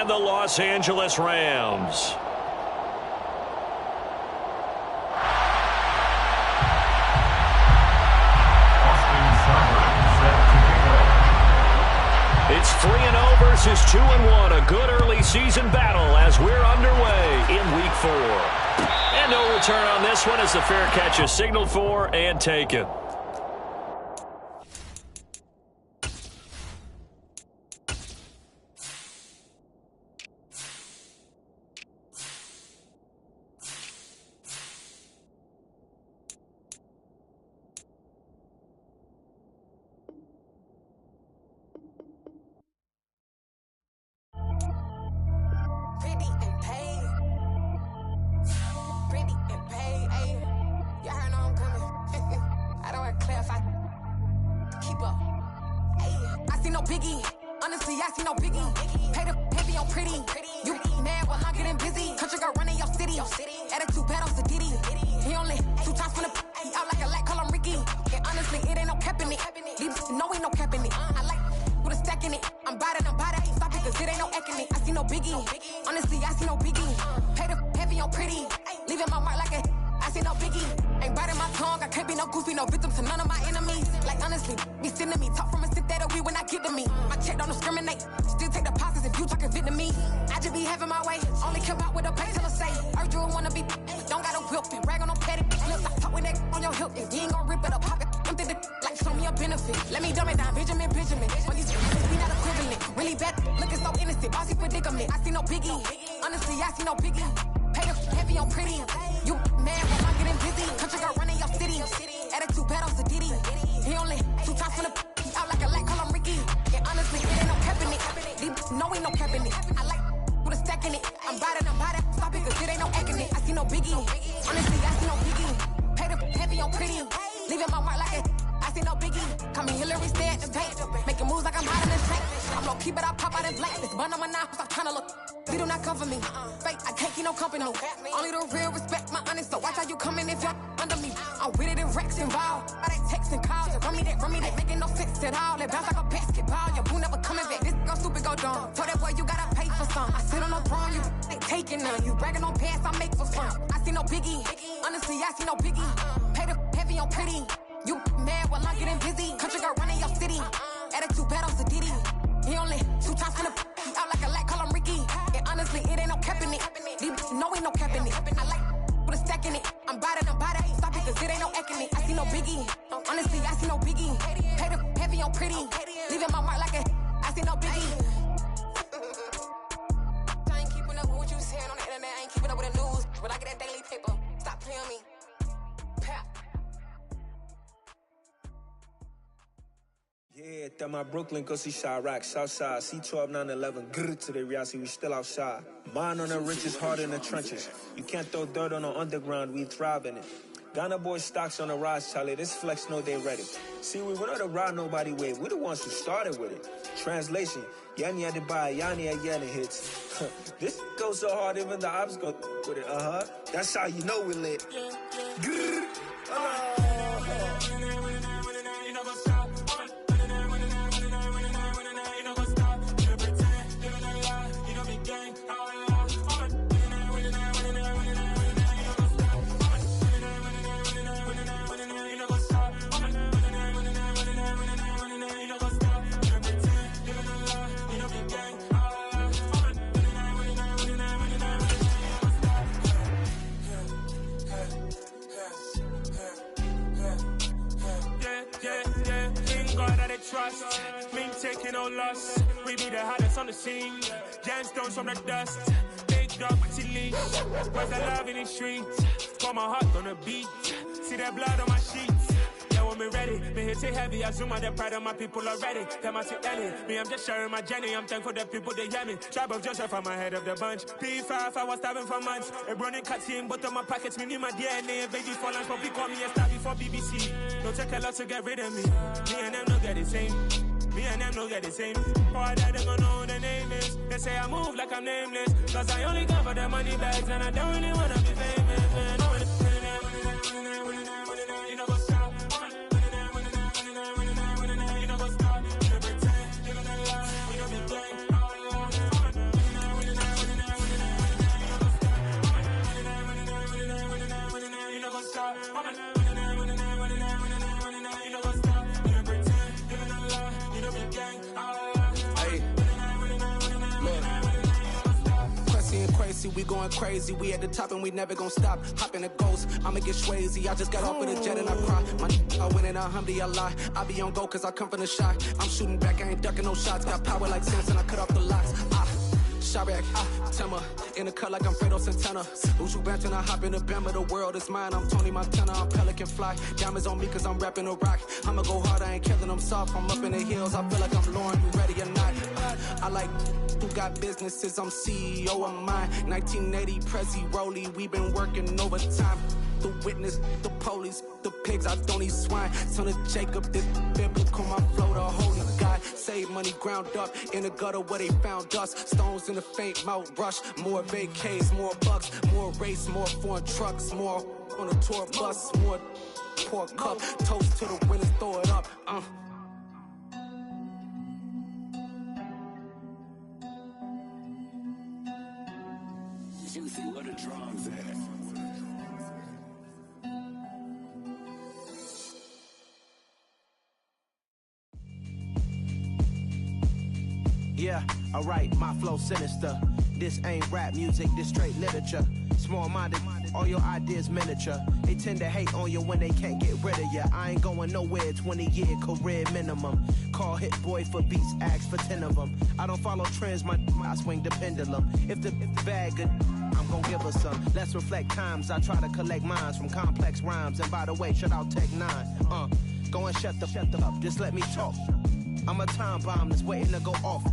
and the Los Angeles Rams. It's 3-0 versus 2-1. A good early season battle as we're underway in Week 4. And no return on this one as the fair catch is signaled for and taken. My Brooklyn, go see Chirac, Southside, C12, 911, grrr to the reality, we still outside. Mine on the richest, heart in the trenches. You can't throw dirt on the underground, we thrive in it. Ghana boys stocks on the rise, Charlie, this flex know they ready. See, we were not to ride nobody with, we the ones who started with it. Translation, Yanni had to buy, Yanni again it hits. This goes so hard, even the ops go with it, That's how you know we lit. Grrr, trust, me taking no loss. We be the hottest on the scene. Gemstones from the dust. Big dog with your leash. Where's the love in the streets? Got my heart on the beat. See that blood on my sheets. Yeah, when we ready, me hit it heavy. I zoom out the pride of my people already. Them I see Ellie. Me, I'm just sharing my journey. I'm thankful that people they hear me. Tribe of Joseph, I'm ahead of the bunch. P5, I was starving for months. A running cut in both of my pockets. Me need my DNA. Baby for lunch, but we call me a star before BBC. Don't take a lot to get rid of me. Me and them don't get the same. Me and them don't get the same. All that they gonna know who the name is. They say I move like I'm nameless. Cause I only come for the money bags. And I don't really wanna be famous, man. You know what's up. You know what's up. You pretend. You know the lie. You know the game. crazy, we going crazy. We at the top and we never gonna stop. Hop in a ghost, I'ma get Swayze. I just got off with a jet and I cry. I win in a Humvee, I lie. I be on go cause I come from the shot. I'm shooting back, I ain't ducking no shots. Got power like Samson, I cut off the locks. Chirac, Timmer, in the cut like I'm Fredo Santana. Uju Benton, I hop in the Bama, the world is mine. I'm Tony Montana, I'm Pelican Fly. Diamonds on me cause I'm rapping a rock. I'ma go hard, I ain't killing them soft. I'm up in the hills, I feel like I'm Lauren, you ready or not? I like who got businesses, I'm CEO of mine. 1980, Prezi Rolly, we been working overtime. The witness, the police, the pigs, I don't eat swine. Son of Jacob, this biblical, my flow, the holy God. Save money ground up in the gutter where they found us. Stones in the faint mouth rush. More vacays, more bucks, more race, more foreign trucks, more on a tour bus, more pour cup. Toast to the winners, throw it up. Juicy, what a drums at. Yeah, alright, my flow sinister. This ain't rap music, this straight literature. Small-minded, all your ideas miniature. They tend to hate on you when they can't get rid of you. I ain't going nowhere, 20-year career minimum. Call Hit Boy for beats, ask for 10 of them. I don't follow trends, I swing the pendulum. If the bag good, I'm gon' give her some. Let's reflect times, I try to collect minds from complex rhymes. And by the way, shout out Tech 9. Go and shut the up, just let me talk. I'm a time bomb that's waiting to go off.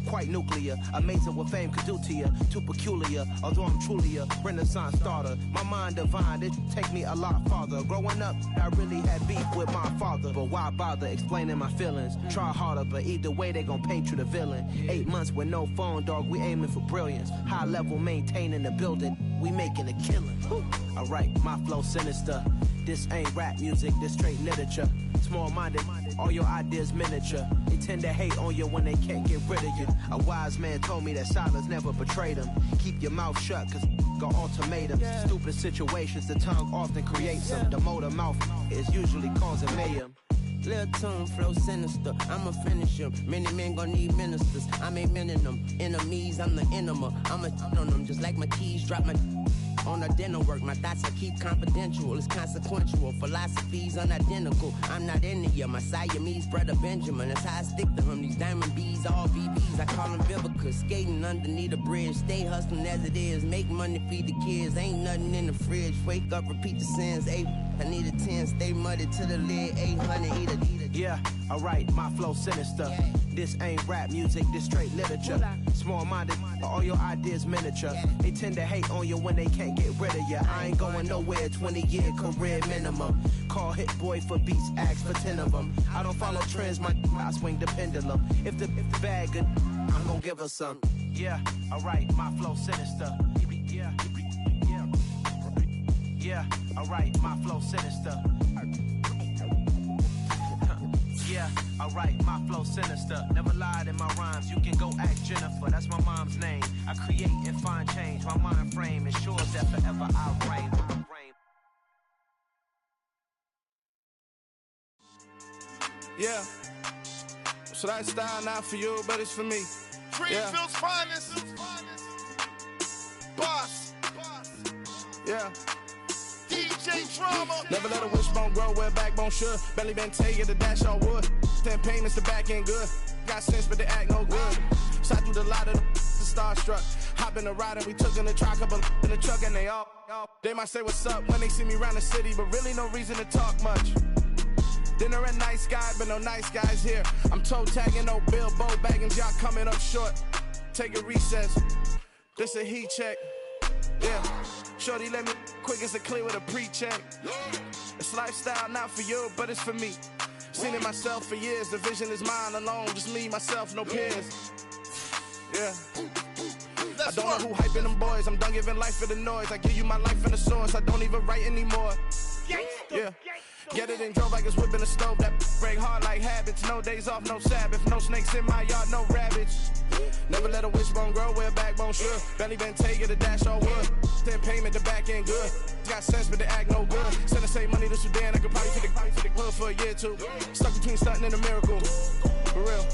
Quite nuclear, amazing what fame could do to you. Too peculiar, although I'm truly a renaissance starter. My mind divine, it take me a lot farther. Growing up, I really had beef with my father. But why bother explaining my feelings? Try harder, but either way they gon' paint you the villain. 8 months with no phone, dog, we aiming for brilliance. High level maintaining the building, we making a killing. Alright, my flow sinister. This ain't rap music, this straight literature. Small-minded, all your ideas miniature. They tend to hate on you when they can't get rid of you. A wise man told me that silence never betrayed him. Keep your mouth shut, cause got ultimatums. Stupid situations, the tongue often creates them. The motor mouth is usually causing mayhem. Lil' tune, flow sinister, I'ma finish him. Many men gon' need ministers, I'm aiming them. Enemies, I'm the enema. I'ma on them just like my keys, drop my on a dinner work. My thoughts I keep confidential, it's consequential. Philosophies unidentical, I'm not in it yet. My Siamese brother Benjamin, that's how I stick to him. These diamond bees, all BBs, I call them Vivica. Skating underneath a bridge, stay hustling as it is. Make money, feed the kids, ain't nothing in the fridge. Wake up, repeat the sins, I need a 10, stay muddy to the lid, 800, eat a. Yeah, alright, my flow sinister. This ain't rap music, this straight literature. Small-minded, all your ideas miniature. They tend to hate on you when they can't get rid of you. I ain't going nowhere, 20-year career minimum. Call Hit Boy for beats, ask for 10 of them. I don't follow trends, I swing the pendulum. If the bag good, I'm gon' give her some. Yeah, alright, my flow sinister. Yeah, alright, my flow sinister. Yeah, alright, my flow sinister. Never lied in my rhymes, you can go ask Jennifer, that's my mom's name. I create and find change, my mind frame ensures that forever I reign. Yeah, so that style not for you, but it's for me. Greenfield's finest. Boss. Yeah. DJ Drama. Never let a wishbone grow where backbone should. Belly been taking the dash on wood. 10 payments, the back end good. Got sense, but they act no good. Shot through the lot of the starstruck. Hop in the ride and we took in the truck, couple in the truck, and they all. They might say what's up when they see me around the city, but really no reason to talk much. Dinner and nice guy, but no nice guys here. I'm toe tagging, no Bilbo bagging, y'all coming up short. Take a recess. This a heat check. Yeah. Shorty let me quick as a clear with a pre-check. It's lifestyle not for you, but it's for me. Seen it myself for years. The vision is mine alone. Just me, myself, no peers. Yeah. I don't know who hyping them boys. I'm done giving life for the noise. I give you my life in the source. I don't even write anymore. Yeah. Get it and drove like it's whipping a stove. That break hard like habits. No days off, no Sabbath. No snakes in my yard, no rabbits. Never let a wishbone grow where backbone should. Belly been taking the dash all wood. 10 payment, the back end good. Got sense, but they act no good. Send the same money to Sudan. I could probably take the hood for a year or two. Stuck between stunting and a miracle. For real.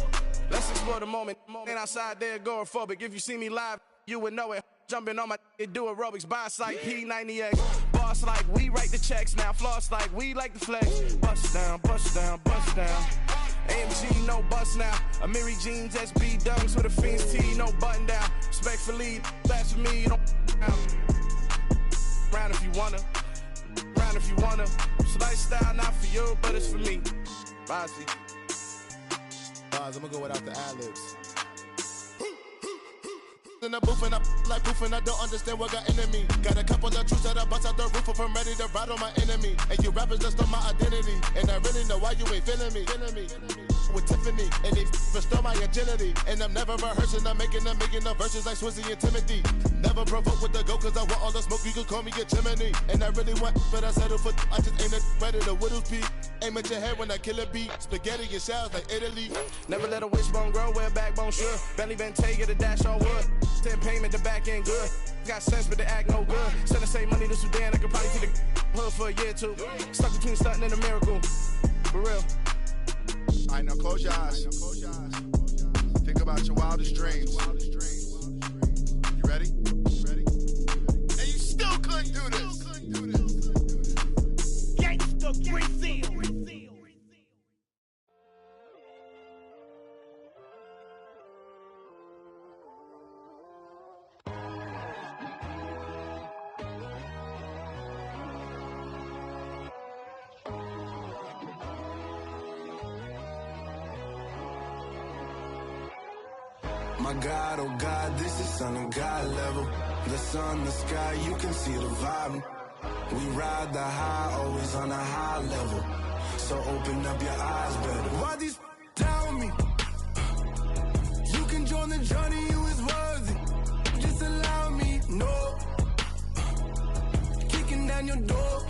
Let's explore the moment. Ain't outside there agoraphobic. If you see me live, you would know it. Jumping on my do aerobics, boss like P90X. Boss like we write the checks now. Floss like we like the flex. Bust down, bust down, bust down. AMG, no bust now. Amiri jeans, SB dunks with a Fiends T, no button down. Respectfully, that's for me, you don't down. Round if you wanna, round if you wanna. It's lifestyle, not for you, but it's for me. Bossy. Bars, I'm gonna go without the ad-libs. In the booth and I like proof and I don't understand what got into me. Got a couple of truths that I bust out the roof if I'm ready to ride on my enemy. And you rappers just stole my identity, and I really know why you ain't feeling me. With Tiffany, and they restore my agility. And I'm never rehearsing, I'm making them verses like Swizzy and Timothy. Never provoke with the go, cause I want all the smoke, you can call me a chimney. And I really want, but I settle for, I just ain't ready to whittles peak. Aim at your head when I kill a beat. Spaghetti and shells like Italy. Never let a wishbone grow where a backbone should. Bentley Bentayga, the dash on wood. 10 payment, the back end good. Got sense, but the act no good. Send the same money to Sudan, I could probably see the hood for a year or two. Stuck between stunting and a miracle. For real. Alright, now close your eyes. Think about your wildest dreams. You ready? And you still couldn't do this. Gangsta Brazil. My God, oh God, this is son of God level. The sun, the sky, you can see the vibe. We ride the high, always on a high level. So open up your eyes better. Why these tell me? You can join the journey, you is worthy. Just allow me, no. Kicking down your door.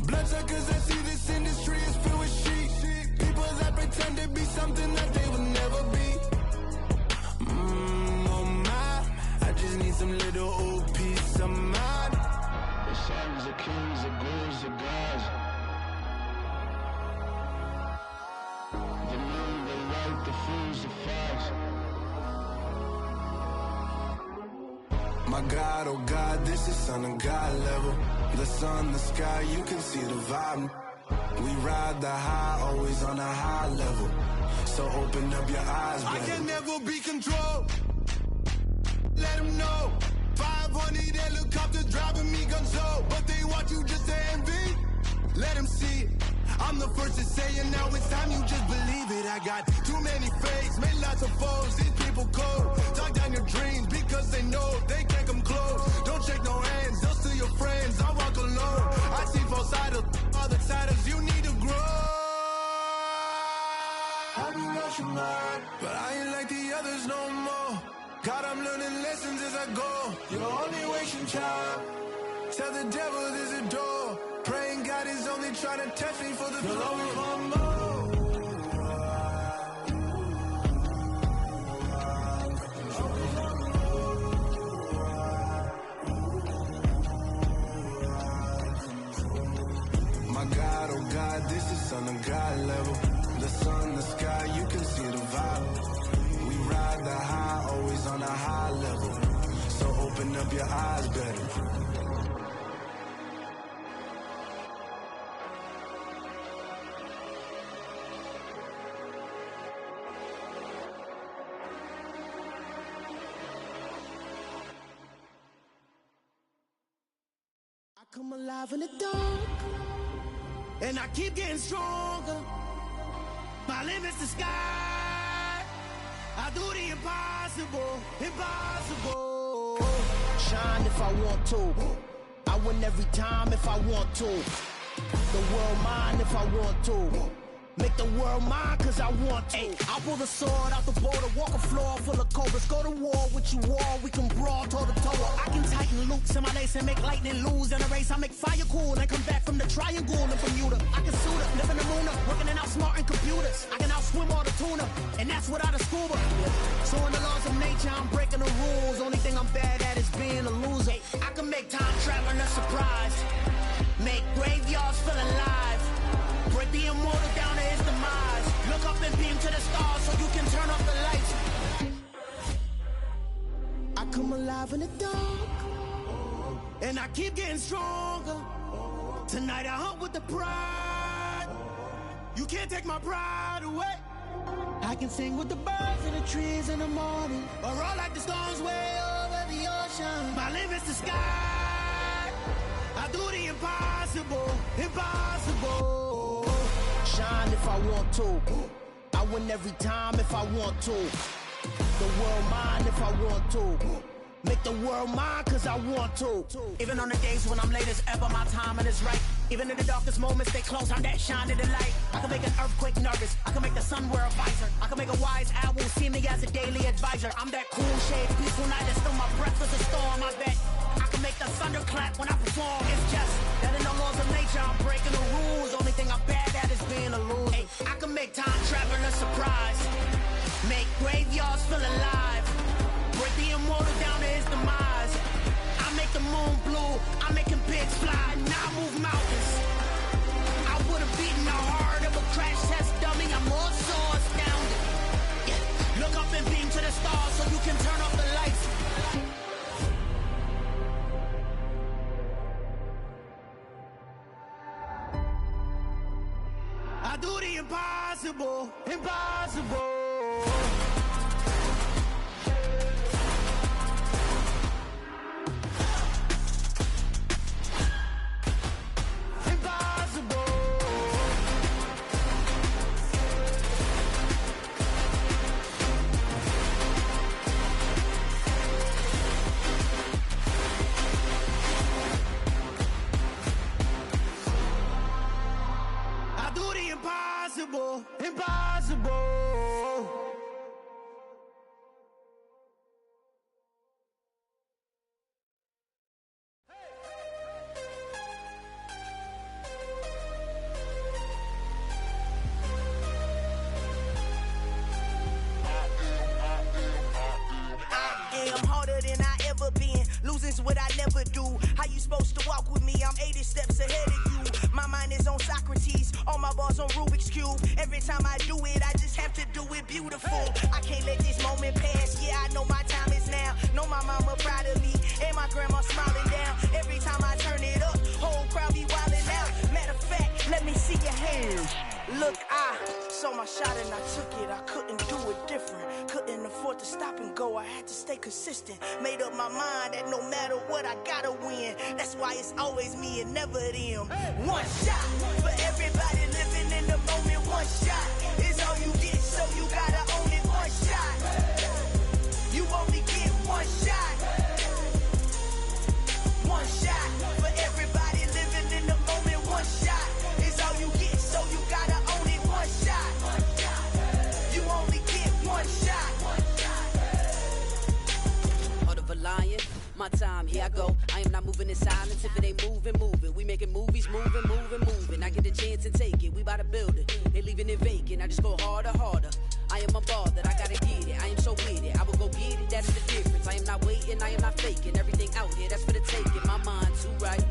Bloodsuckers, I see this industry is filled with sheep. People that pretend to be something that they would never be. Oh my, I just need some little old peace of mind. The sons of kings, the ghouls, the gods. The moon, the light, the fools, the fogs. My God, oh God, this is son of God level. The sun, the sky, you can see the vibe. We ride the high, always on a high level. So open up your eyes, baby. I can never be controlled. Let them know. 500 helicopters driving me gonzo. But they want you just to envy. Let them see it. I'm the first to say it, now it's time you just believe it. I got too many fakes, made lots of foes. These people cold. Talk down your dreams because they know they can't come close. Don't shake no hands, they'll steal your friends. I walk alone. I see false idols, other siders, you need to grow. Have you lost your mind? But I ain't like the others no more. God, I'm learning lessons as I go. You're only wasting time. Tell the devil there's a door. Praying God is only trying to test me for the throne. You'll always want more. My God, oh God, this is son of God level. The sun, the sky, you can see the vibe. We ride the high, always on a high level. So open up your eyes better. I come alive in the dark, and I keep getting stronger. My limit's the sky. I do the impossible, impossible. Shine if I want to. I win every time if I want to. The world mine if I want to. Make the world mine cause I want to. I pull the sword out the border, walk a floor full of cobras. Go to war with you all, we can brawl toe to toe. I can tighten loops in my lace and make lightning lose in a race. I make fire cool and come back from the triangle in Bermuda. I can suit up, live in the moon up, working and outsmarting computers. I can outswim all the tuna, and that's without a scuba. So in the laws of nature, I'm breaking the rules. Only thing I'm bad at is being a loser. I can make time traveling a surprise. Make graveyards feel alive. Break the immortal down to his demise. Look up and beam to the stars so you can turn off the lights. survive in the dark. And I keep getting stronger. Tonight I hunt with the pride. You can't take my pride away. I can sing with the birds and the trees in the morning, or roll like the storms way over the ocean. My limit's the sky. I do the impossible, impossible. Shine if I want to. I win every time if I want to. The world mine if I want to. Make the world mine cause I want to. Even on the days when I'm late as ever, my timing is right. Even in the darkest moments, stay close, I'm that shine to the light. I can make an earthquake nervous, I can make the sun wear a visor. I can make a wise owl see me as a daily advisor. I'm that cool shade, peaceful night, and still my breath is a storm, I bet. I can make the thunder clap when I perform. It's just that in the laws of nature, I'm breaking the rules. Only thing I'm bad at is being a loser. Hey, I can make time travel a surprise. Make graveyards feel alive. Break the immortal down to his demise. I make the moon blue, I make him pigs fly, now I move mountains. I would've beaten the heart of a crash test dummy, I'm more so astounded. Yeah. Look up and beam to the stars so you can turn off the lights. I do the impossible, impossible. Impossible, impossible. I'm harder than I ever been. Losing's what I never do. How you supposed to walk with me? I'm 80 steps ahead of you. My mind is on Socrates, all my bars on Rubik's Cube. Every time I do it, I just have to do it beautiful. I can't let this moment pass. Yeah, I know my time is now. Know my mama proud of me, and my grandma smiling down. Every time I turn it up, whole crowd be wildin' out. Matter of fact, let me see your hands. Look, I saw my shot and I took it. I couldn't do it different. Couldn't afford to stop and go. I had to stay consistent. Made up my mind that no matter what, I gotta win. That's why it's always me and never them. One shot for everybody living in the moment. One shot is all you get, so you gotta own it. One shot. You only get one shot. One shot for everybody living in the moment. One shot is all you get, so you gotta own it. One shot. You only get one shot. Heart of a lion, my time, here I go. I am not moving in silence. If it ain't moving, moving. We making movies, moving, moving, moving. I get a chance and take it. We bout to build it. They leaving it vacant. I just go harder, harder. I am a ball that I gotta get it. I am so with it. I will go get it. That is the difference. I am not waiting. I am not faking. Everything out here, that's for the taking. My mind too right.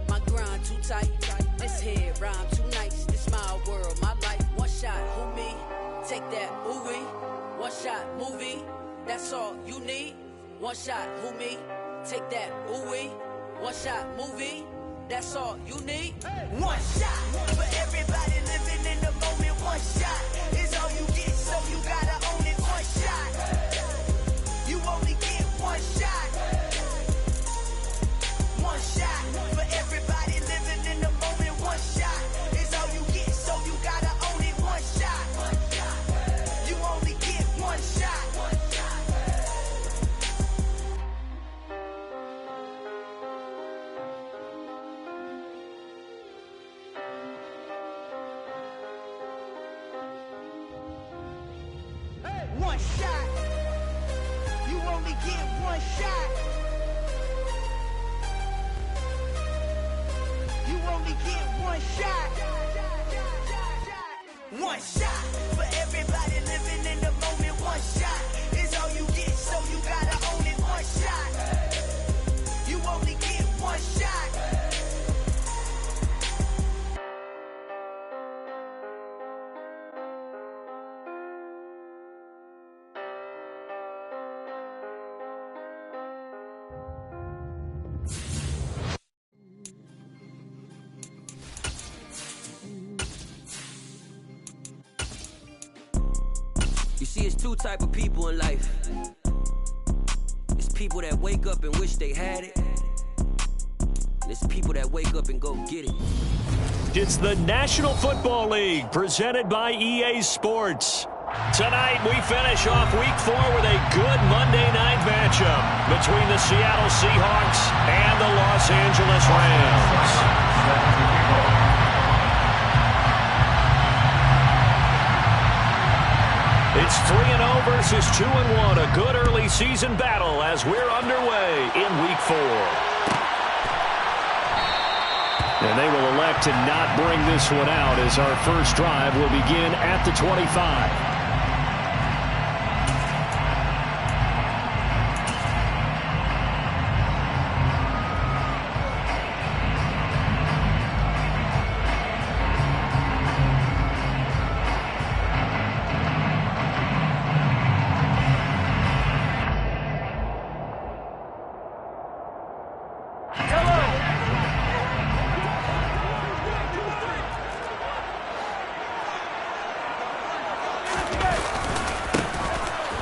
My grind too tight. This here rhyme too nice. This my world, my life. One shot, who me? Take that, ooh-wee. One shot, movie. That's all you need. One shot, who me? Take that, ooh-wee. One shot, movie. That's all you need. One shot for everybody living in the moment. One shot is all you get, so you gotta own it. One shot. You only get one shot. One shot for everybody living in the moment. One shot is all you get, so you gotta own it. One shot. You only get one shot. One shot. You only get one shot. You only get one shot. One shot for everybody living in the moment. One shot is all you get, so you gotta own it. One shot. You only get one shot. See, it's two type of people in life. It's people that wake up and wish they had it. And it's people that wake up and go get it. It's the National Football League presented by EA Sports. Tonight we finish off Week 4 with a good Monday night matchup between the Seattle Seahawks and the Los Angeles Rams. It's 3-0 versus 2-1, a good early season battle as we're underway in Week 4. And they will elect to not bring this one out as our first drive will begin at the 25.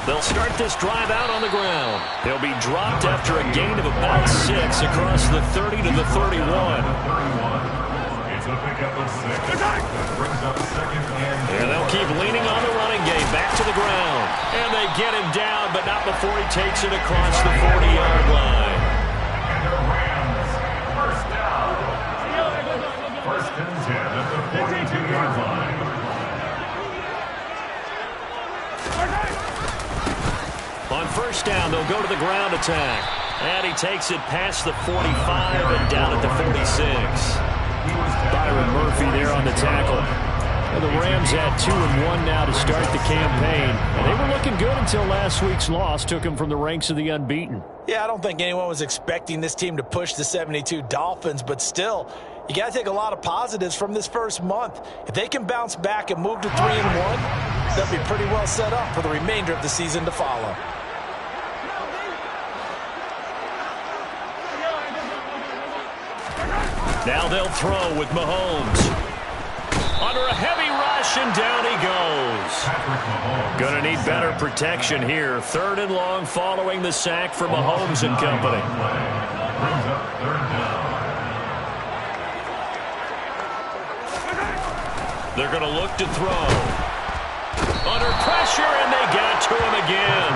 They'll start this drive out on the ground. He'll be dropped after a gain of about 6 across the 30 to the 31. And they'll keep leaning on the running game back to the ground. And they get him down, but not before he takes it across the 40-yard line. First down. First and 10 at the 42-yard line. On first down, they'll go to the ground attack. And he takes it past the 45 and down at the 46. Byron Murphy there on the tackle. And the Rams had 2-1 now to start the campaign. And they were looking good until last week's loss took them from the ranks of the unbeaten. Yeah, I don't think anyone was expecting this team to push the 72 Dolphins, but still, you got to take a lot of positives from this first month. If they can bounce back and move to 3-1, they'll be pretty well set up for the remainder of the season to follow. Now they'll throw with Mahomes. Under a heavy rush, and down he goes. Going to need better protection here. 3rd and long following the sack for Mahomes and company. They're going to look to throw. Under pressure, and they got to him again.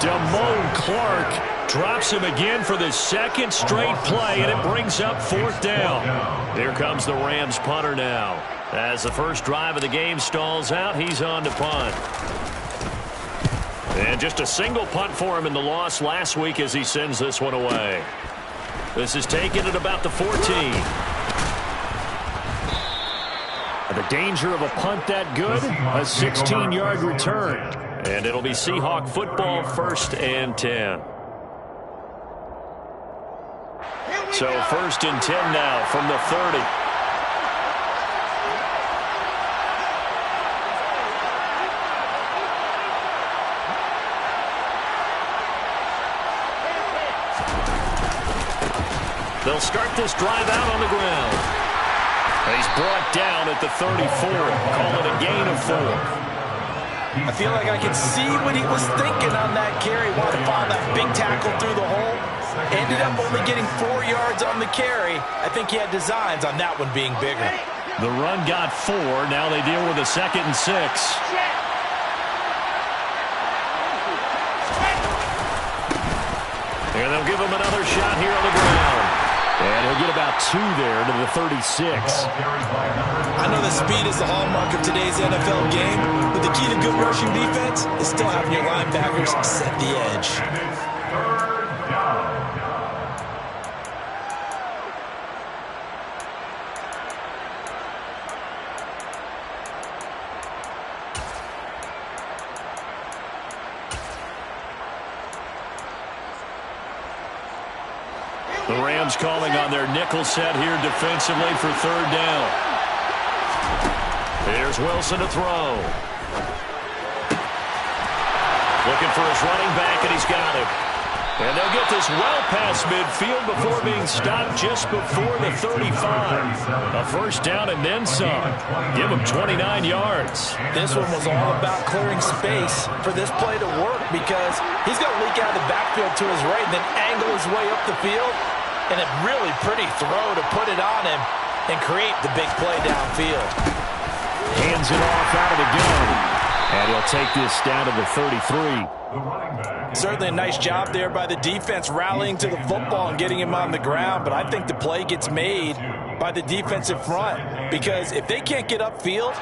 Damone Clark drops him again for the second straight play, and it brings up 4th down. Here comes the Rams punter now. As the first drive of the game stalls out, he's on to punt. And just a single punt for him in the loss last week as he sends this one away. This is taken at about the 14. The danger of a punt that good, a 16-yard return. And it'll be Seahawk football, 1st and 10. So 1st and 10 now from the 30. They'll start this drive out on the ground. He's brought down at the 34. Call it a gain of 4. I feel like I can see what he was thinking on that carry. Wanted to follow that big tackle through the hole. Ended up only getting 4 yards on the carry. I think he had designs on that one being bigger. The run got 4. Now they deal with a 2nd and 6. And they'll give him another shot here on the ground. And he'll get about 2 there to the 36. I know that speed is the hallmark of today's NFL game, but the key to good rushing defense is still having your linebackers set the edge. The Rams calling on their nickel set here defensively for 3rd down. Here's Wilson to throw. Looking for his running back, and he's got him. And they'll get this well past midfield before being stopped just before the 35. A first down and then some. Give him 29 yards. This one was all about clearing space for this play to work because he's going to leak out of the backfield to his right and then angle his way up the field. And a really pretty throw to put it on him and create the big play downfield. Hands it off out of the gun. And he'll take this down to the 33. Certainly a nice job there by the defense rallying to the football and getting him on the ground, but I think the play gets made by the defensive front because if they can't get upfield,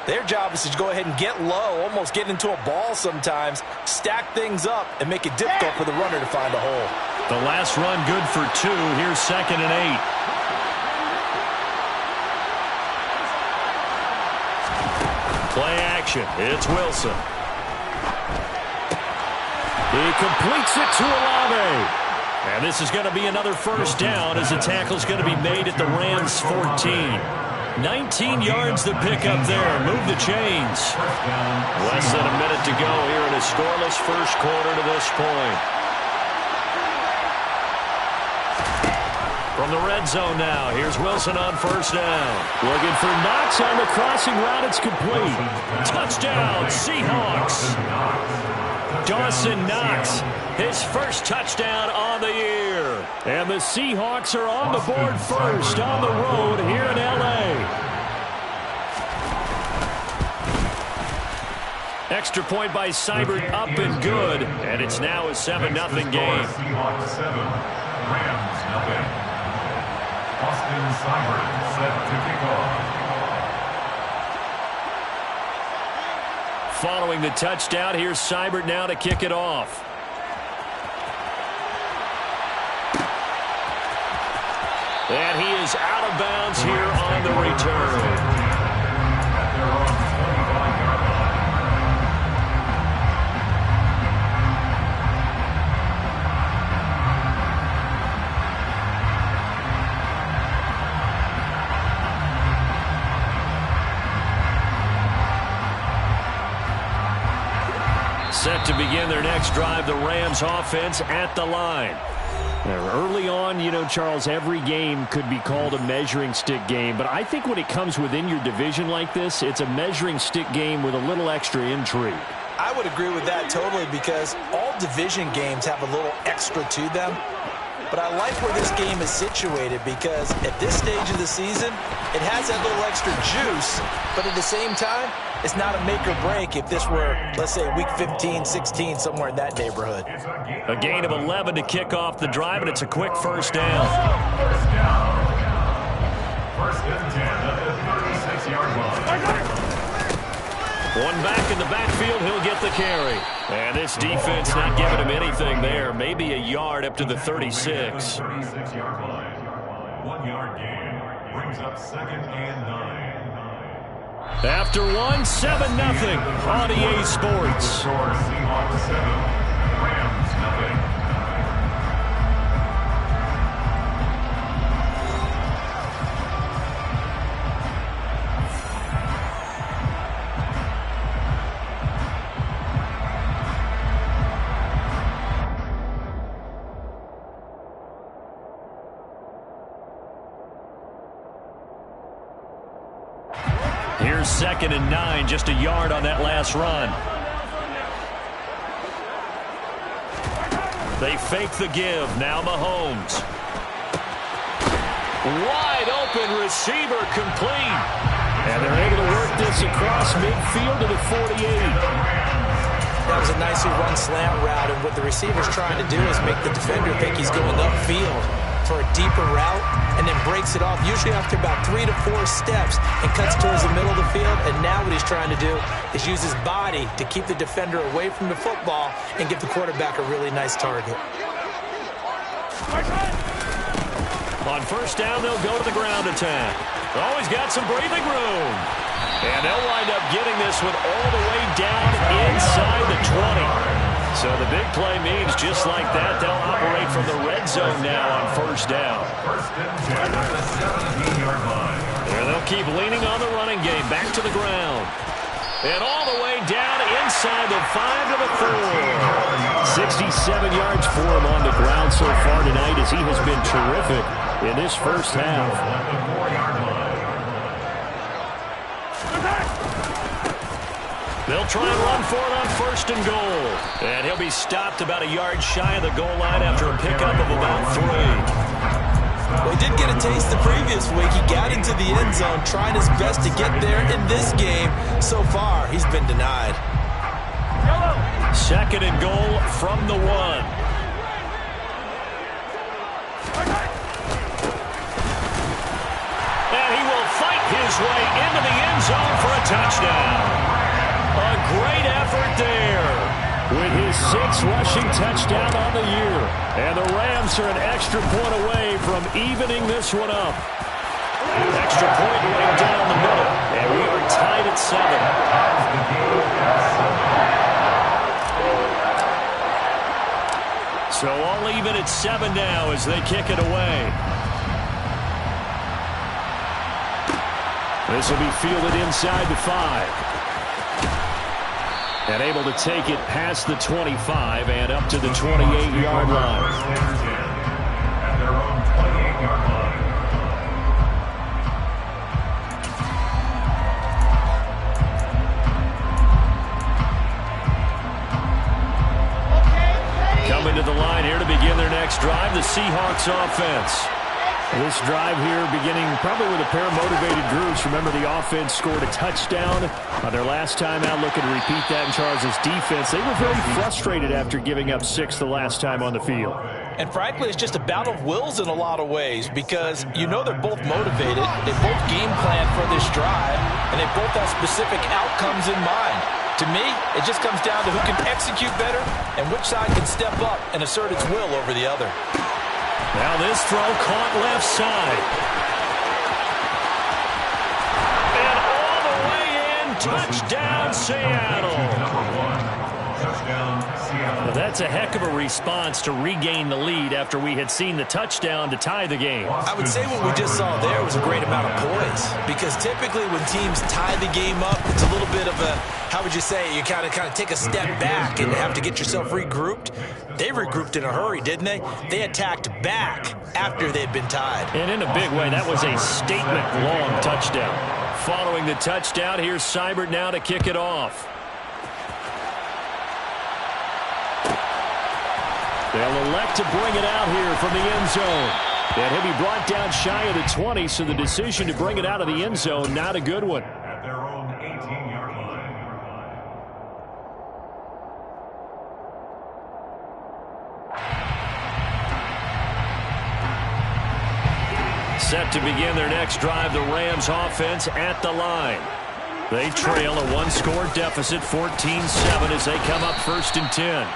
their job is to go ahead and get low, almost get into a ball sometimes, stack things up, and make it difficult for the runner to find a hole. The last run good for 2. Here's 2nd and 8. Play action. It's Wilson. He completes it to Olave. And this is going to be another first down as the tackle's going to be made at the Rams' 14. 19 yards to pick up there. Move the chains. Less than a minute to go here in a scoreless first quarter to this point. From the red zone now, here's Wilson on first down. Looking for Knox on the crossing route. It's complete. Touchdown, Seahawks. Dawson Knox, his first touchdown on the year. And the Seahawks are on the board first on the road here in L.A. Extra point by Seibert up and good. And it's now a 7-0 game. Seahawks 7, Rams 0. Austin Seibert set to kick off. Following the touchdown, here's Seibert now to kick it off. And he is out of bounds here on the return. Set to begin their next drive, the Rams offense at the line. Now, early on, you know, Charles, every game could be called a measuring stick game, but I think when it comes within your division like this, it's a measuring stick game with a little extra intrigue. I would agree with that totally because all division games have a little extra to them. But I like where this game is situated because at this stage of the season, it has that little extra juice, but at the same time, it's not a make or break if this were, let's say, week 15, 16, somewhere in that neighborhood. A gain of 11 to kick off the drive, and it's a quick first down. First down. First and 10 at the 36-yard line. One back in the backfield, he'll get the carry. And this defense not giving him anything there. Maybe a yard up to the 36. 36-yard line. 1 yard gain. Brings up 2nd and 9. After 7-0 on EA Sports. Score Seahawks 7, Rams 0. Here's 2nd and 9, just a yard on that last run. They fake the give. Now Mahomes. Wide open receiver complete. And they're able to work this across midfield to the 48. That was a nicely run slant route, and what the receiver's trying to do is make the defender think he's going upfield for a deeper route and then breaks it off, usually after about 3 to 4 steps, and cuts towards the middle of the field. And now what he's trying to do is use his body to keep the defender away from the football and give the quarterback a really nice target. On first down, they'll go to the ground attack. Always got some breathing room. And they'll wind up getting this one all the way down inside the 20. So the big play means just like that, they'll operate from the red zone now on first down. First and 10 at the 17-yard line. And they'll keep leaning on the running game. Back to the ground. And all the way down inside the 5 to the 4. 67 yards for him on the ground so far tonight as he has been terrific in this first half. They'll try and run for it on 1st and goal. And he'll be stopped about a yard shy of the goal line after a pickup of about 3. Well, he did get a taste the previous week. He got into the end zone trying his best to get there in this game. So far, he's been denied. 2nd and goal from the 1. And he will fight his way into the end zone for a touchdown. A great effort there with his 6th rushing touchdown on the year. And the Rams are an extra point away from evening this one up. Extra point right down the middle. And we are tied at 7. So all even at 7 now as they kick it away. This will be fielded inside the 5. And able to take it past the 25 and up to the 28-yard line. At their own 28-yard line. Coming to the line here to begin their next drive, the Seahawks offense. This drive here beginning probably with a pair of motivated groups. Remember, the offense scored a touchdown on their last time out, looking to repeat that in Charles' defense. They were very frustrated after giving up 6 the last time on the field. And frankly, it's just a battle of wills in a lot of ways because you know they're both motivated. They both game plan for this drive, and they both have specific outcomes in mind. To me, it just comes down to who can execute better and which side can step up and assert its will over the other. Now this throw caught left side. And all the way in, touchdown Seattle. Touchdown Seattle. Well, that's a heck of a response to regain the lead after we had seen the touchdown to tie the game. I would say what we just saw there was a great amount of poise because typically when teams tie the game up, it's a little bit of a, how would you say, you kind of take a step back and have to get yourself regrouped. They regrouped in a hurry, didn't they? They attacked back after they'd been tied. And in a big way, that was a statement-long touchdown. Following the touchdown, here's Seibert now to kick it off. They'll elect to bring it out here from the end zone. And he'll be brought down shy of the 20, so the decision to bring it out of the end zone, not a good one. At their own 18-yard line. Set to begin their next drive, the Rams offense at the line. They trail a 1-score deficit, 14-7 as they come up 1st and 10.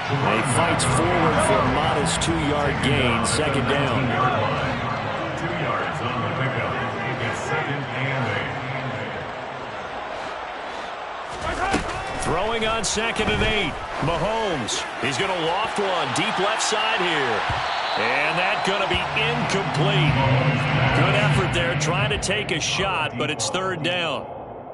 He fights forward for a modest 2-yard gain, 2nd down. 2 yards on the pickup. It's 2nd and 8. Throwing on 2nd and 8. Mahomes. He's going to loft one deep left side here. And that's going to be incomplete. Good effort there trying to take a shot, but it's 3rd down.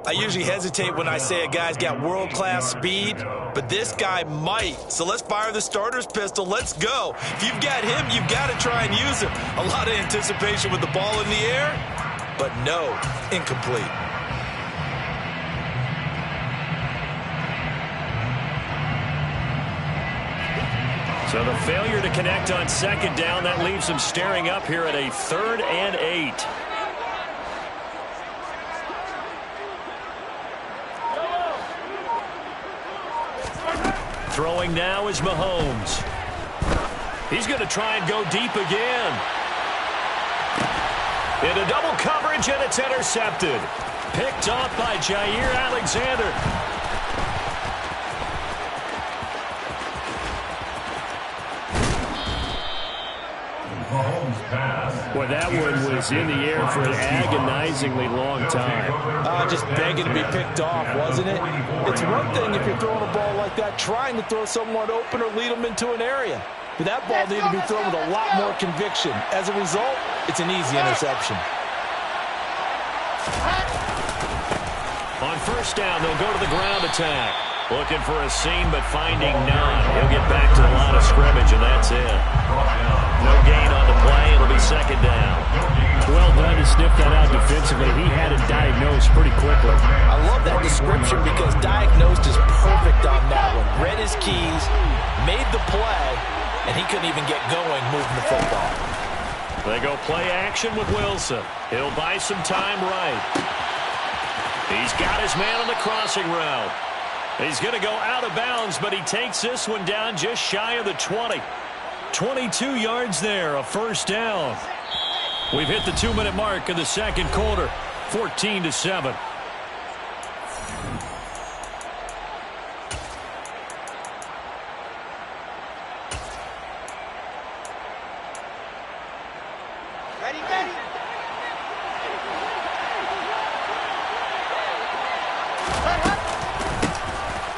I usually hesitate when I say a guy's got world-class speed, but this guy might. So let's fire the starter's pistol. Let's go. If you've got him, you've got to try and use him. A lot of anticipation with the ball in the air, but no, incomplete. So the failure to connect on 2nd down, that leaves him staring up here at a 3rd and 8. Throwing now is Mahomes. He's going to try and go deep again. Into double coverage, and it's intercepted. Picked off by Jair Alexander. Boy, that one was in the air for an agonizingly long time. Just begging to be picked off, wasn't it? It's one thing if you're throwing a ball like that, trying to throw someone open or lead them into an area. But that ball needed to be thrown with a lot more conviction. As a result, it's an easy interception. On first down, they'll go to the ground attack. Looking for a seam, but finding none. He'll get back to the line of scrimmage, and that's it. No gain on the play. It'll be second down. Well done to sniff that out defensively. He had it diagnosed pretty quickly. I love that description because diagnosed is perfect on that one. Read his keys, made the play, and he couldn't even get going moving the football. They go play action with Wilson. He'll buy some time right. He's got his man on the crossing route. He's going to go out of bounds, but he takes this one down just shy of the 20. 22 yards there, a first down. We've hit the 2-minute mark in the second quarter, 14-7.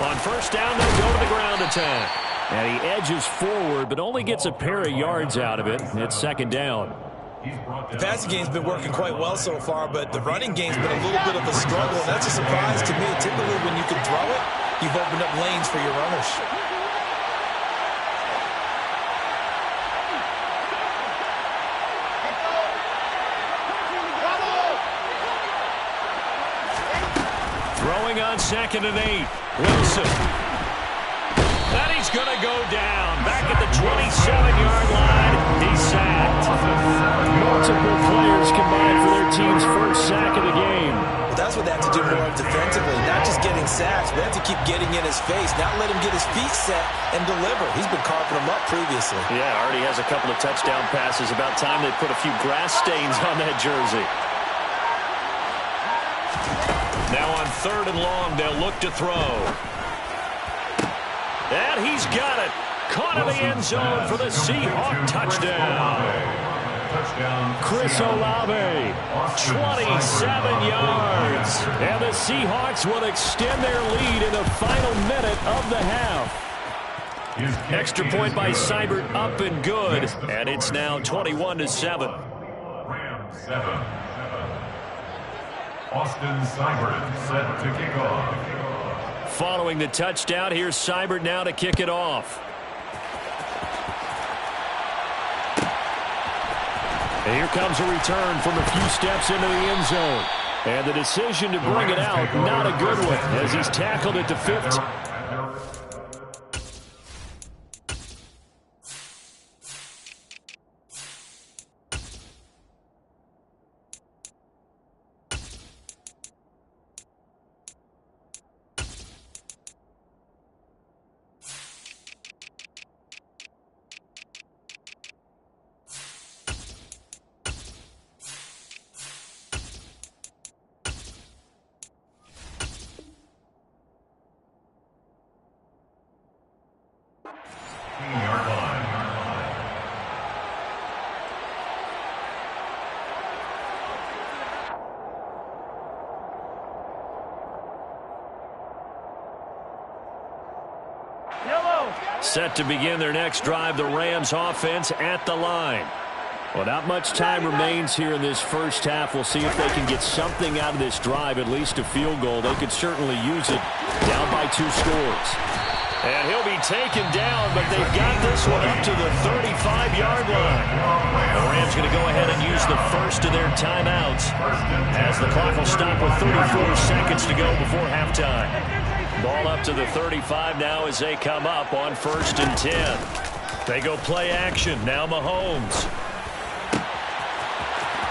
On first down, they'll go to the ground attack. And he edges forward, but only gets a pair of yards out of it. It's second down. The passing game's been working quite well so far, but the running game's been a little bit of a struggle, and that's a surprise to me. Typically, when you can throw it, you've opened up lanes for your runners. Throwing on 2nd and 8. Wilson. And he's going to go down. Back at the 27-yard line. He's sacked. Multiple players combined for their team's first sack of the game. Well, that's what they have to do more defensively. Not just getting sacks, but they have to keep getting in his face. Not let him get his feet set and deliver. He's been carving them up previously. Yeah, already has a couple of touchdown passes. About time they put a few grass stains on that jersey. Now on 3rd and long, they'll look to throw. And he's got it. Caught in the end zone for the Seahawk touchdown. Chris Olave, 27 yards. And the Seahawks will extend their lead in the final minute of the half. Extra point by Seibert up and good. And it's now 21-7. Rams 7. Austin Seibert set to kick off. Following the touchdown, here's Seibert now to kick it off. And here comes a return from a few steps into the end zone. And the decision to bring it out, not a good one, as he's tackled at the 50. Set to begin their next drive, the Rams offense at the line. Well, not much time remains here in this first half. We'll see if they can get something out of this drive, at least a field goal. They could certainly use it, down by 2 scores. And he'll be taken down, but they've got this one up to the 35-yard line. The Rams going to go ahead and use the first of their timeouts as the clock will stop with 34 seconds to go before halftime. Ball up to the 35 now as they come up on 1st and 10. They go play action. Now Mahomes.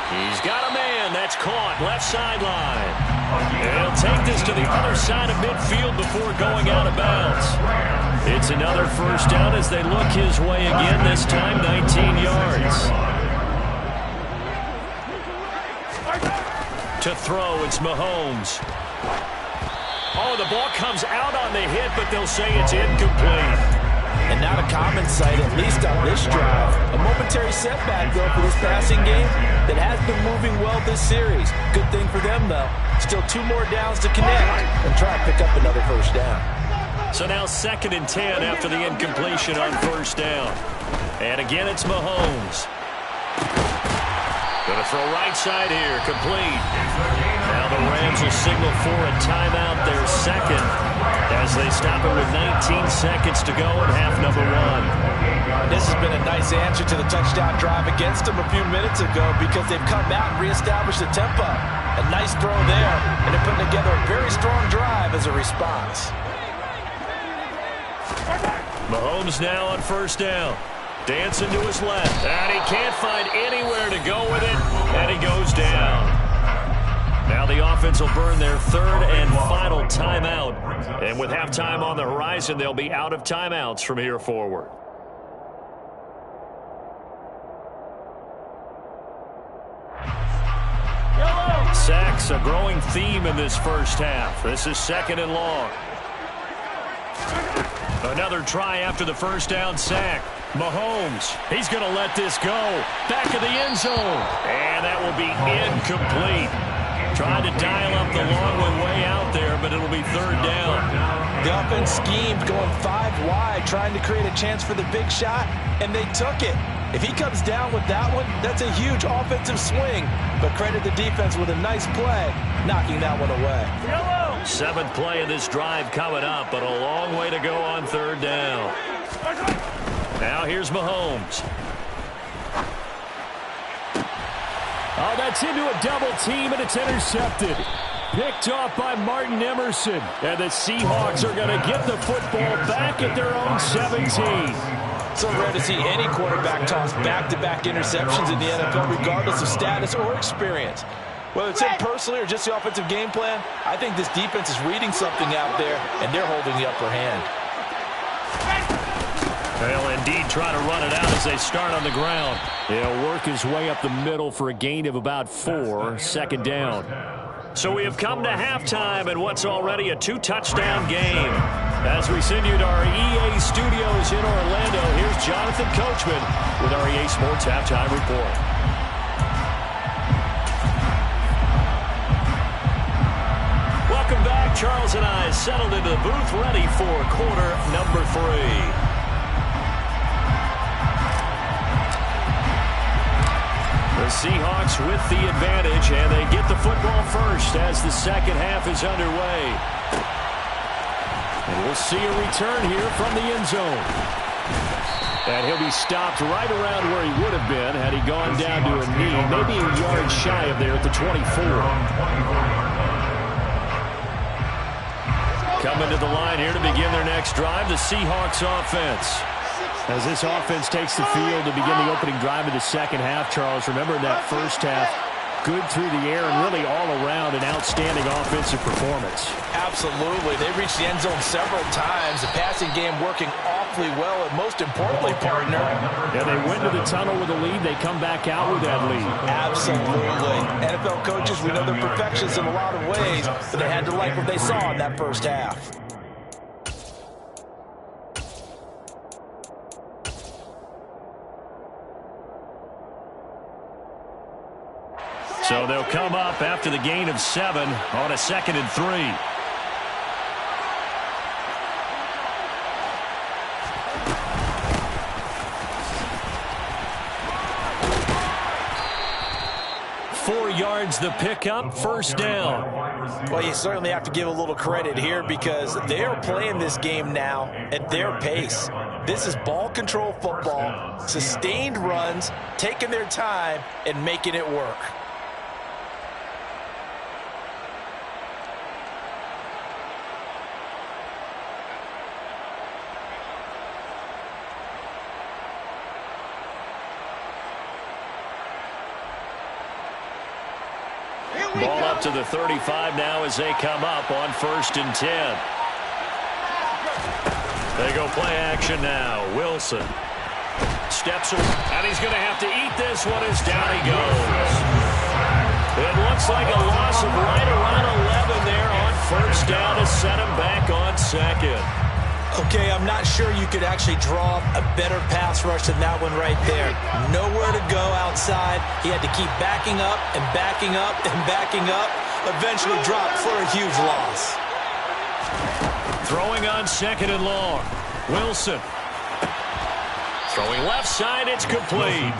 He's got a man. That's caught. Left sideline. And he'll take this to the other side of midfield before going out of bounds. It's another first down as they look his way again, this time 19 yards. To throw, it's Mahomes. Oh, the ball comes out on the hit, but they'll say it's incomplete. And not a common sight, at least on this drive. A momentary setback, though, for this passing game that has been moving well this series. Good thing for them, though. Still 2 more downs to connect and try to pick up another first down. So now 2nd and 10 after the incompletion on first down. And again, it's Mahomes. Going to for a right side here, complete. Now the Rams will signal for a timeout, their second, as they stop it with 19 seconds to go in half number one. This has been a nice answer to the touchdown drive against them a few minutes ago because they've come out and reestablished the tempo. A nice throw there, and they're putting together a very strong drive as a response. Mahomes now on first down. Dancing to his left, and he can't find anywhere to go with it, and he goes down. Now the offense will burn their third and final timeout, and with halftime on the horizon, they'll be out of timeouts from here forward. Sacks, a growing theme in this first half. This is second and long. Another try after the first down sack. Mahomes, he's going to let this go. Back of the end zone. And that will be incomplete. Trying to dial up the long one way out there, but it'll be third down. The offense schemed going 5 wide, trying to create a chance for the big shot, and they took it. If he comes down with that one, that's a huge offensive swing. But credit the defense with a nice play, knocking that one away. Seventh play of this drive coming up, but a long way to go on third down. Now here's Mahomes. Oh, that's into a double team, and it's intercepted. Picked off by Martin Emerson. And the Seahawks are going to get the football back at their own 17. So rare to see any quarterback toss back-to-back interceptions in the NFL, regardless of status or experience. Whether it's him personally or just the offensive game plan, I think this defense is reading something out there, and they're holding the upper hand. They'll indeed try to run it out as they start on the ground. He'll work his way up the middle for a gain of about 4, second down. So we have come to halftime in what's already a 2-touchdown game. As we send you to our EA studios in Orlando, here's Jonathan Coachman with our EA Sports Halftime Report. Welcome back. Charles and I settled into the booth, ready for quarter number 3. The Seahawks with the advantage, and they get the football first as the second half is underway. And we'll see a return here from the end zone. And he'll be stopped right around where he would have been had he gone down to a knee, maybe a yard shy of there at the 24. Coming to the line here to begin their next drive, the Seahawks offense. As this offense takes the field to begin the opening drive of the second half, Charles, remember in that first half, good through the air and really all around an outstanding offensive performance. Absolutely. They reached the end zone several times. The passing game working awfully well, and most importantly, partner. Yeah, they went to the tunnel with a lead. They come back out with that lead. Absolutely. NFL coaches, we know they're perfectionists in a lot of ways, but they had to like what they saw in that first half. So they'll come up after the gain of 7 on a 2nd and 3. Yards the pickup, first down. Well, you certainly have to give a little credit here because they are playing this game now at their pace. This is ball control football, sustained runs, taking their time and making it work. Ball up to the 35 now as they come up on 1st and 10. They go play action now. Wilson steps away, and he's going to have to eat this one as down he goes. It looks like a loss of right around 11 there on 1st down to set him back on 2nd. Okay, I'm not sure you could actually draw a better pass rush than that one right there. Nowhere to go outside. He had to keep backing up and backing up and backing up. Eventually dropped for a huge loss. Throwing on 2nd and long. Wilson Throwing left side, it's complete.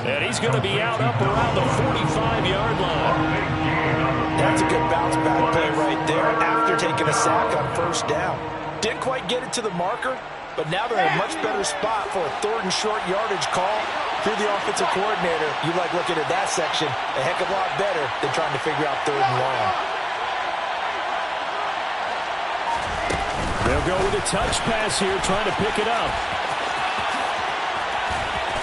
And he's going to be out up around the 45-yard line. That's a good bounce-back play right there after taking a sack on first down. Didn't quite get it to the marker, but now they're in a much better spot for a 3rd and short yardage call through the offensive coordinator. You like looking at that section a heck of a lot better than trying to figure out 3rd and long. They'll go with a touch pass here, trying to pick it up.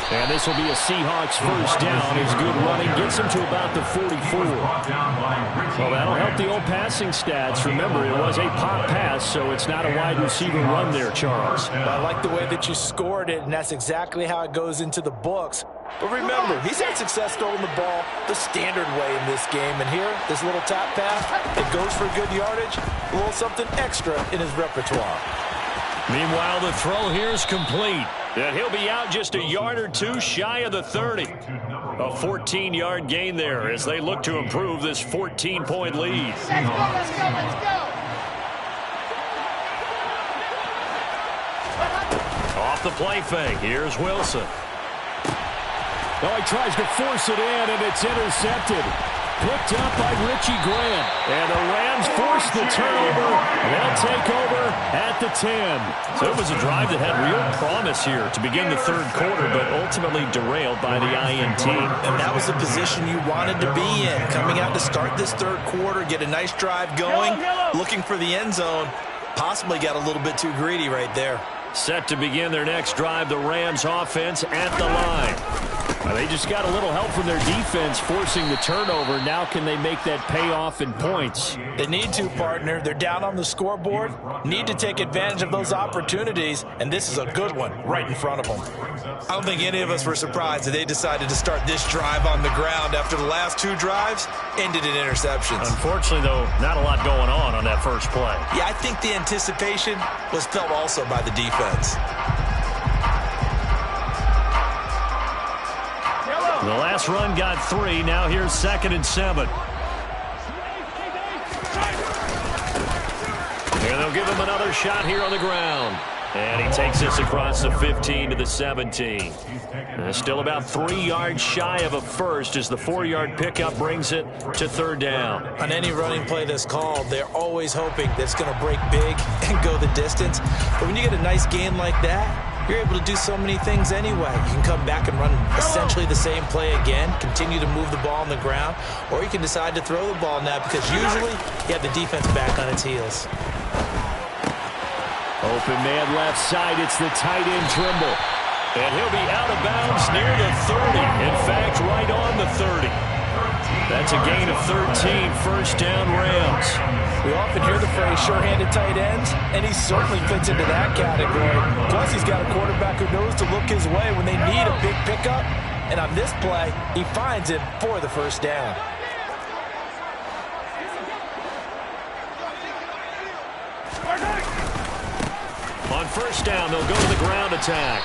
And this will be a Seahawks first down. His good running gets him to about the 44. Well, that'll help the old passing stats. Remember, it was a pop pass, so it's not a wide receiver run there, Charles. I like the way that you scored it, and that's exactly how it goes into the books. But remember, he's had success throwing the ball the standard way in this game. And here, this little tap pass, it goes for good yardage, a little something extra in his repertoire. Meanwhile, the throw here is complete. And he'll be out just a yard or two shy of the 30. A 14-yard gain there as they look to improve this 14-point lead. Let's go. Off the play fake, here's Wilson. Oh, he tries to force it in, and it's intercepted. Picked up by Richie Grant. And the Rams force the turnover. They'll take over at the 10. So it was a drive that had real promise here to begin the 3rd quarter, but ultimately derailed by the INT. And that was the position you wanted to be in. Coming out to start this 3rd quarter, get a nice drive going, looking for the end zone. Possibly got a little bit too greedy right there. Set to begin their next drive, the Rams offense at the line. They just got a little help from their defense forcing the turnover. Now can they make that payoff in points? They need to, partner. They're down on the scoreboard. Need to take advantage of those opportunities, and this is a good one right in front of them. I don't think any of us were surprised that they decided to start this drive on the ground after the last 2 drives ended in interceptions. Unfortunately, though, not a lot going on that first play. Yeah, I think the anticipation was felt also by the defense. The last run got 3. Now here's 2nd and 7. And they'll give him another shot here on the ground. And he takes this across the 15 to the 17. And still about 3 yards shy of a first as the 4-yard pickup brings it to 3rd down. On any running play that's called, they're always hoping that it's going to break big and go the distance. But when you get a nice gain like that, you're able to do so many things anyway. You can come back and run essentially the same play again, continue to move the ball on the ground, or you can decide to throw the ball now because usually you have the defense back on its heels. Open man left side. It's the tight end Trimble. And he'll be out of bounds near the 30. In fact, right on the 30. That's a gain of 13, first down Rams. We often hear the phrase sure-handed tight ends, and he certainly fits into that category. Plus, he's got a quarterback who knows to look his way when they need a big pickup. And on this play, he finds it for the first down. On first down, they'll go to the ground attack.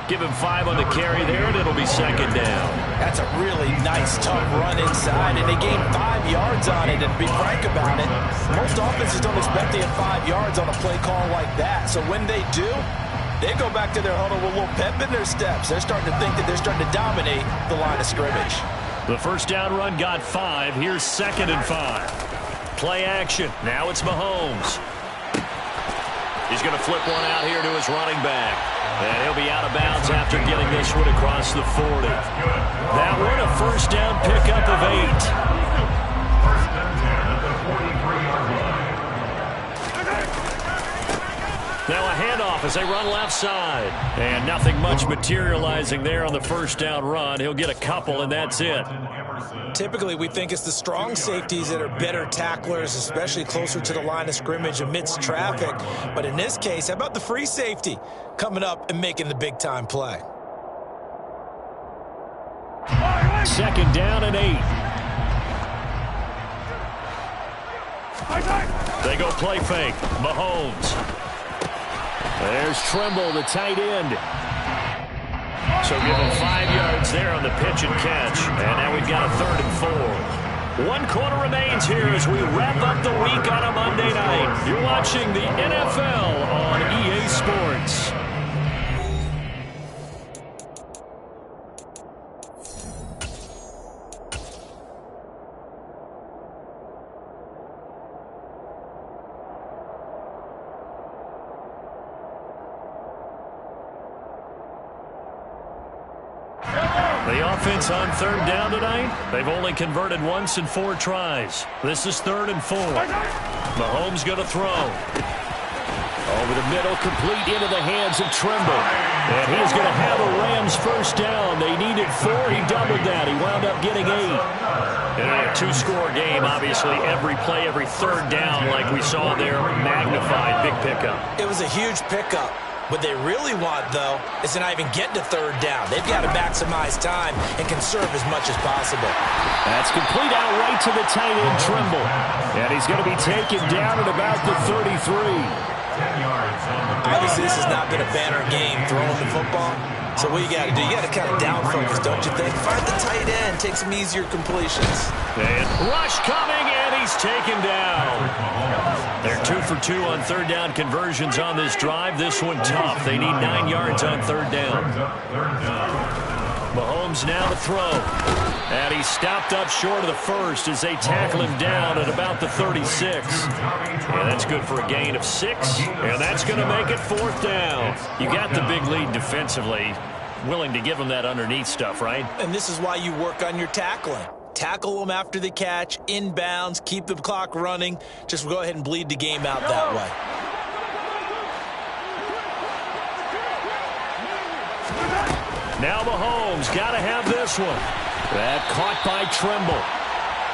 Give him 5 on the carry there, and it'll be 2nd down. That's a really nice, tough run inside, and they gained 5 yards on it. And to be frank about it, most offenses don't expect to get 5 yards on a play call like that. So when they do, they go back to their huddle with a little pep in their steps. They're starting to think that they're starting to dominate the line of scrimmage. The first down run got 5. Here's 2nd and 5. Play action. Now it's Mahomes. He's going to flip one out here to his running back. And he'll be out of bounds after getting this one across the 40. That one a first down pickup of 8. First and 10 at the 43-yard line. Now a handoff as they run left side. And nothing much materializing there on the first down run. He'll get a couple, and that's it. Typically, we think it's the strong safeties that are better tacklers, especially closer to the line of scrimmage amidst traffic. But in this case, how about the free safety coming up and making the big-time play? 2nd down and 8. They go play fake. Mahomes. There's Trimble, the tight end. So give him 5 yards there on the pitch and catch. And now we've got a 3rd and 4. 1 quarter remains here as we wrap up the week on a Monday night. You're watching the NFL on EA Sports. offense on third down tonight? They've only converted once in 4 tries. This is 3rd and 4. Mahomes going to throw. Over the middle, complete into the hands of Trimble. And he is going to have a Rams first down. They needed 4. He doubled that. He wound up getting 8. And a 2-score game, obviously, every play, every third down, like we saw there, magnified. Big pickup. It was a huge pickup. What they really want, though, is to not even get to third down. They've got to maximize time and conserve as much as possible. That's complete out right to the tight end, Trimble. And he's going to be taken down at about the 33. Obviously, this has not been a banner game throwing the football. So what you got to do, you got to kind of down focus, don't you think? Find the tight end, take some easier completions. And rush coming, and he's taken down. They're 2 for 2 on third down conversions on this drive. This one tough. They need 9 yards on third down. Mahomes now to throw. And he's stopped up short of the first as they tackle him down at about the 36. And that's good for a gain of 6. And that's going to make it 4th down. You got the big lead defensively. Willing to give him that underneath stuff, right? And this is why you work on your tackling. Tackle them after the catch, inbounds, keep the clock running. Just go ahead and bleed the game out that way. Now Mahomes got to have this one. That caught by Trimble.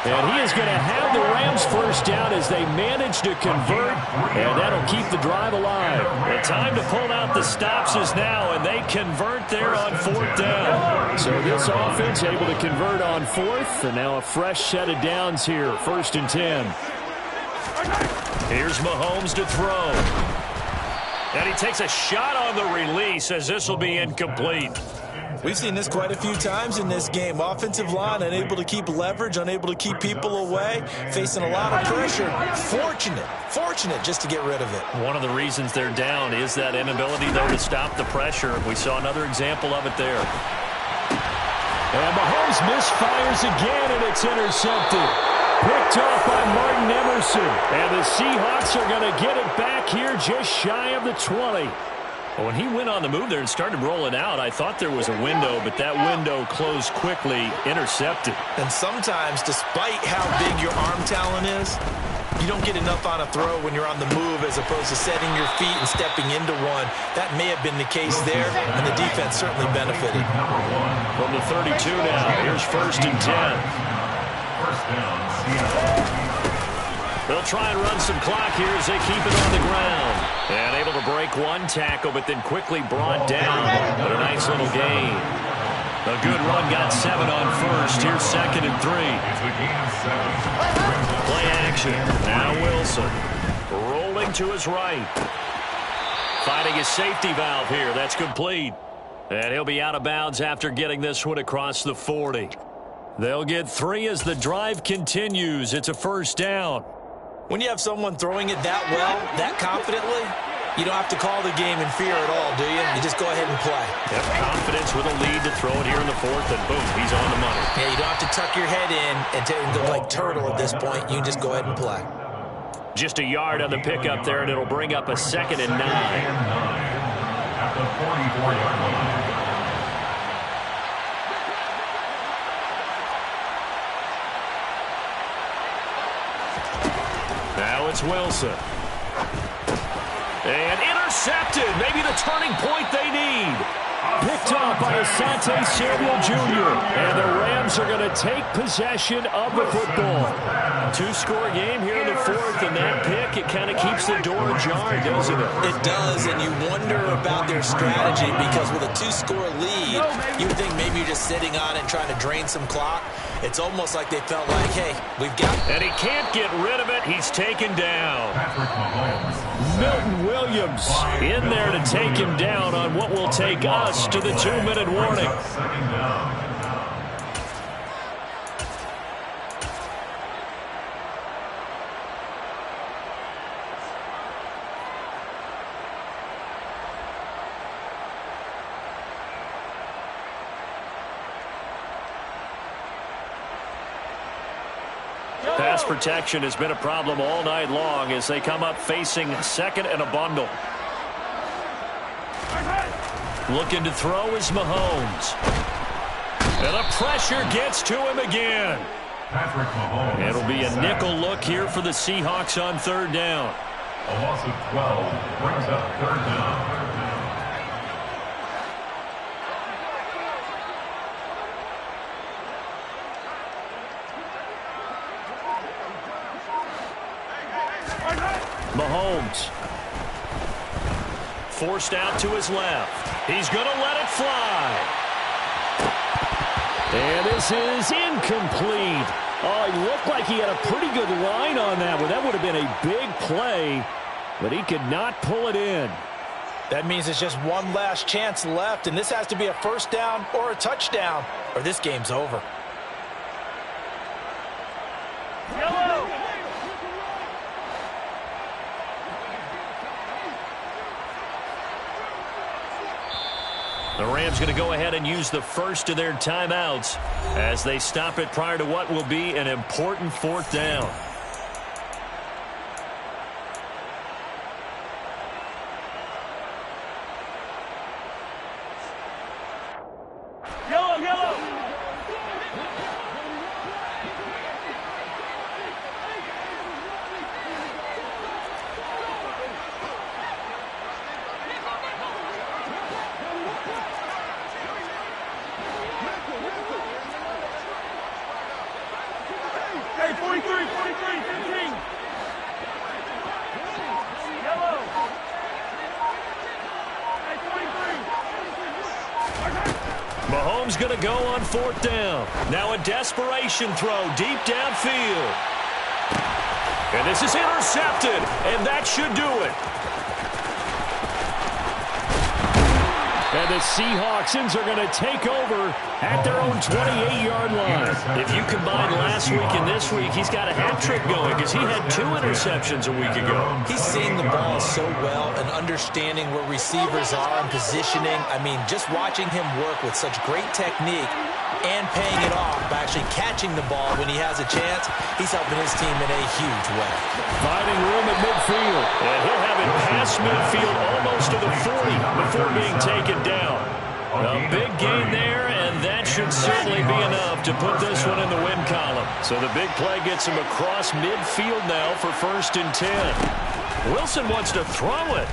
And he is going to have the Rams first down as they manage to convert, and that'll keep the drive alive. The time to pull out the stops is now, and they convert there on 4th down. So this offense able to convert on 4th, and now a fresh set of downs here, 1st and 10. Here's Mahomes to throw. And he takes a shot on the release as this will be incomplete. We've seen this quite a few times in this game. Offensive line unable to keep leverage, unable to keep people away, facing a lot of pressure. Fortunate just to get rid of it. One of the reasons they're down is that inability, though, to stop the pressure. We saw another example of it there. And Mahomes misfires again, and it's intercepted. Picked off by Martin Emerson. And the Seahawks are going to get it back here just shy of the 20. Well, when he went on the move there and started rolling out, I thought there was a window, but that window closed quickly, intercepted. And sometimes, despite how big your arm talent is, you don't get enough on a throw when you're on the move as opposed to setting your feet and stepping into one. That may have been the case there, and the defense certainly benefited. From the 32 now, here's 1st and 10. First down, Seattle. They'll try and run some clock here as they keep it on the ground. And able to break one tackle, but then quickly brought down. But a nice little gain. A good run, got 7 on first. Here's 2nd and 3. Play action. Now Wilson. Rolling to his right. Finding his safety valve here. That's complete. And he'll be out of bounds after getting this one across the 40. They'll get 3 as the drive continues. It's a first down. When you have someone throwing it that well, that confidently, you don't have to call the game in fear at all, do you? You just go ahead and play. Yep, confidence with a lead to throw it here in the 4th, and boom, he's on the money. Yeah, you don't have to tuck your head in and go like turtle at this point. You can just go ahead and play. Just a yard on the pickup there, and it'll bring up a 2nd and 9. At the 44-yard line. Now it's Wilson. And intercepted. Maybe the turning point they need. Picked off by Asante Samuel Jr. And the Rams are going to take possession of the football. 2-score game here in the 4th, and that pick, it kind of keeps the door ajar, doesn't it? It does, and you wonder about their strategy because with a 2-score lead, you would think maybe you're just sitting on it trying to drain some clock. It's almost like they felt like, hey, we've got... And he can't get rid of it. He's taken down. Milton Williams in there to take him down on what will take us to the 2-minute warning. Pass protection has been a problem all night long as they come up facing 2nd and a bundle. Looking to throw is Mahomes. And the pressure gets to him again. Patrick Mahomes. It'll be a nickel look here for the Seahawks on third down. A loss of 12 brings up third down. Mahomes. Forced out to his left. He's going to let it fly. And this is incomplete. Oh, he looked like he had a pretty good line on that one. That would have been a big play, but he could not pull it in. That means it's just one last chance left, and this has to be a first down or a touchdown, or this game's over. Yellow. The Rams going to go ahead and use the first of their timeouts as they stop it prior to what will be an important fourth down. Yellow, yellow. Hey, 43, 15. Yellow. Hey, 23. Mahomes going to go on fourth down. Now a desperation throw deep downfield. And this is intercepted, and that should do it. And the Seahawks are going to take over at their own 28-yard line. If you combine last week and this week, he's got a hat trick going because he had 2 interceptions a week ago. He's seeing the ball so well and understanding where receivers are and positioning. I mean, just watching him work with such great technique and paying it off by actually catching the ball when he has a chance, he's helping his team in a huge way. Finding room at midfield. And he'll have it past midfield almost to the 40 before being taken down. A big gain there, and that should certainly be enough to put this one in the win column. So the big play gets him across midfield now for 1st and 10. Wilson wants to throw it.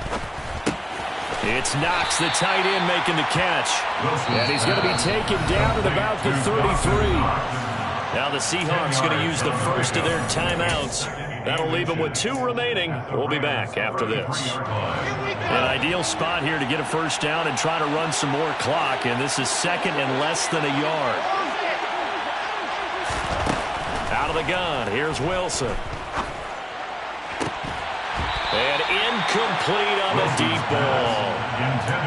It's Knox, the tight end, making the catch. And he's going to be taken down at about the 33. Now the Seahawks going to use the first of their timeouts. That'll leave them with 2 remaining. We'll be back after this. An ideal spot here to get a first down and try to run some more clock, and this is 2nd and less than a yard. Out of the gun, here's Wilson. And incomplete on the deep ball.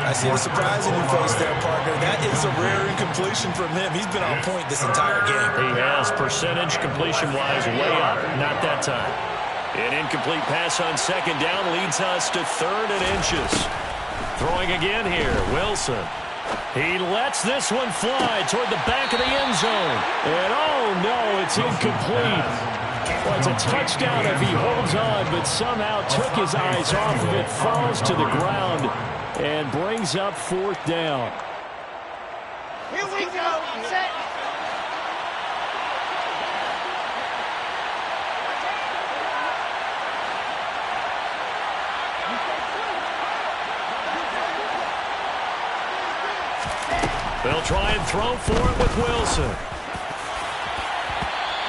I see the surprise in your face there, partner. That is a rare incompletion from him. He's been on point this entire game. He has, percentage completion-wise, way up. Not that time. An incomplete pass on 2nd down leads us to 3rd and inches. Throwing again here, Wilson. He lets this one fly toward the back of the end zone. And oh no, it's incomplete. Well, it's a touchdown if he holds on, but somehow took his eyes off of it, falls to the ground, and brings up 4th down. Here we go. Set. They'll try and throw for it with Wilson.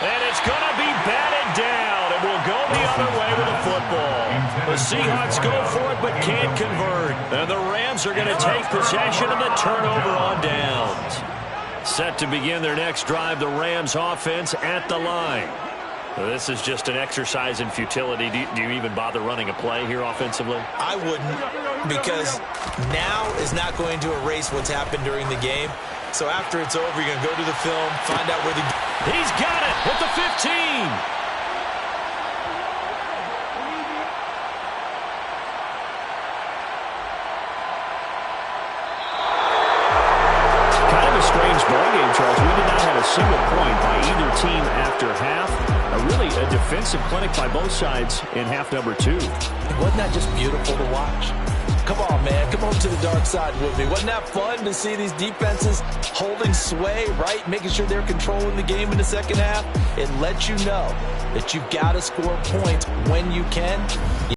And it's going to be batted down, and we'll go the other way with the football. The Seahawks go for it but can't convert. And the Rams are going to take possession of the turnover on downs. Set to begin their next drive, the Rams offense at the line. This is just an exercise in futility. Do you even bother running a play here offensively? I wouldn't, because now is not going to erase what's happened during the game. So after it's over, you're going to go to the film, find out where the... He's got it with the 15. Kind of a strange ball game, Charles. We did not have a single point by either team after half. Really a defensive clinic by both sides in half number 2. Wasn't that just beautiful to watch? Come on, man. come over to the dark side with me. Wasn't that fun to see these defenses holding sway, right? Making sure they're controlling the game in the second half. It lets you know that you've got to score points when you can.